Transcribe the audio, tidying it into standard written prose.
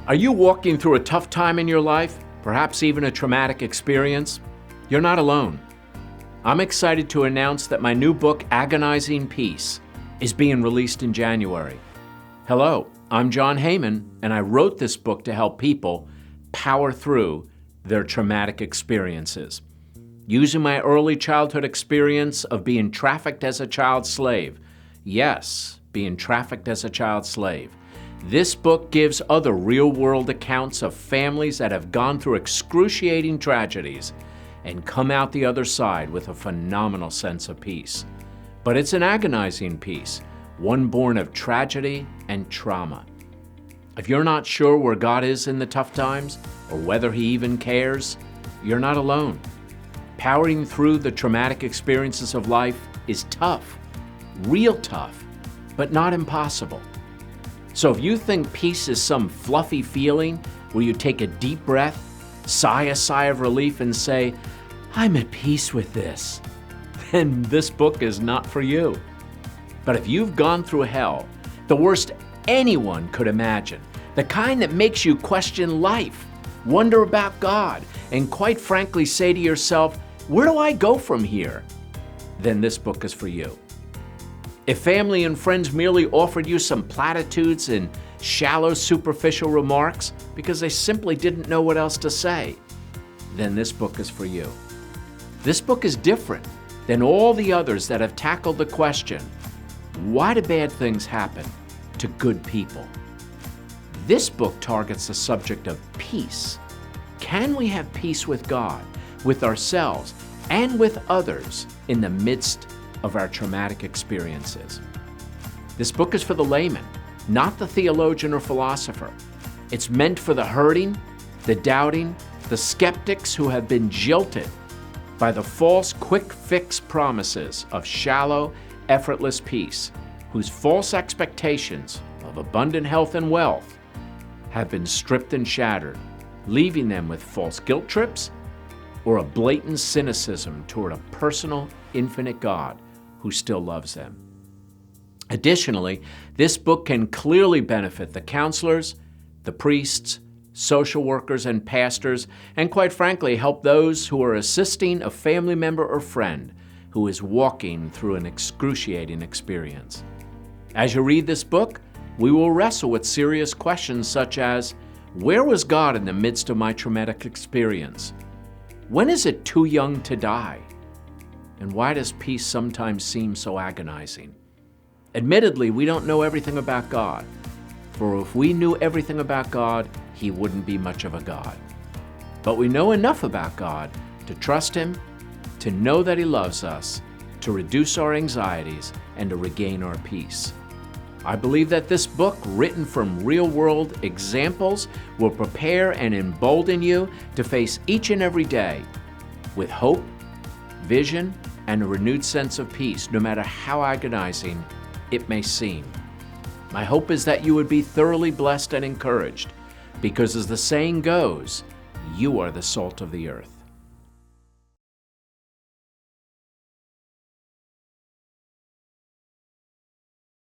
Are you walking through a tough time in your life? Perhaps even a traumatic experience? You're not alone. I'm excited to announce that my new book, Agonizing Peace, is being released in January. Hello, I'm John Heyman, and I wrote this book to help people power through their traumatic experiences. Using my early childhood experience of being trafficked as a child slave. Yes, being trafficked as a child slave. This book gives other real-world accounts of families that have gone through excruciating tragedies and come out the other side with a phenomenal sense of peace. But it's an agonizing peace, one born of tragedy and trauma. If you're not sure where God is in the tough times, or whether He even cares, you're not alone. Powering through the traumatic experiences of life is tough, real tough, but not impossible. So if you think peace is some fluffy feeling where you take a deep breath, sigh a sigh of relief and say, I'm at peace with this, then this book is not for you. But if you've gone through hell, the worst anyone could imagine, the kind that makes you question life, wonder about God, and quite frankly say to yourself, where do I go from here? Then this book is for you. If family and friends merely offered you some platitudes and shallow, superficial remarks because they simply didn't know what else to say, then this book is for you. This book is different than all the others that have tackled the question, why do bad things happen to good people? This book targets the subject of peace. Can we have peace with God, with ourselves, and with others in the midst of our traumatic experiences? This book is for the layman, not the theologian or philosopher. It's meant for the hurting, the doubting, the skeptics who have been jilted by the false quick-fix promises of shallow, effortless peace, whose false expectations of abundant health and wealth have been stripped and shattered, leaving them with false guilt trips or a blatant cynicism toward a personal, infinite God who still loves them. Additionally, this book can clearly benefit the counselors, the priests, social workers, and pastors, and quite frankly, help those who are assisting a family member or friend who is walking through an excruciating experience. As you read this book, we will wrestle with serious questions such as, where was God in the midst of my traumatic experience? When is it too young to die? And why does peace sometimes seem so agonizing? Admittedly, we don't know everything about God, for if we knew everything about God, He wouldn't be much of a God. But we know enough about God to trust Him, to know that He loves us, to reduce our anxieties, and to regain our peace. I believe that this book, written from real-world examples, will prepare and embolden you to face each and every day with hope, vision, and a renewed sense of peace, no matter how agonizing it may seem. My hope is that you would be thoroughly blessed and encouraged, because as the saying goes, you are the salt of the earth.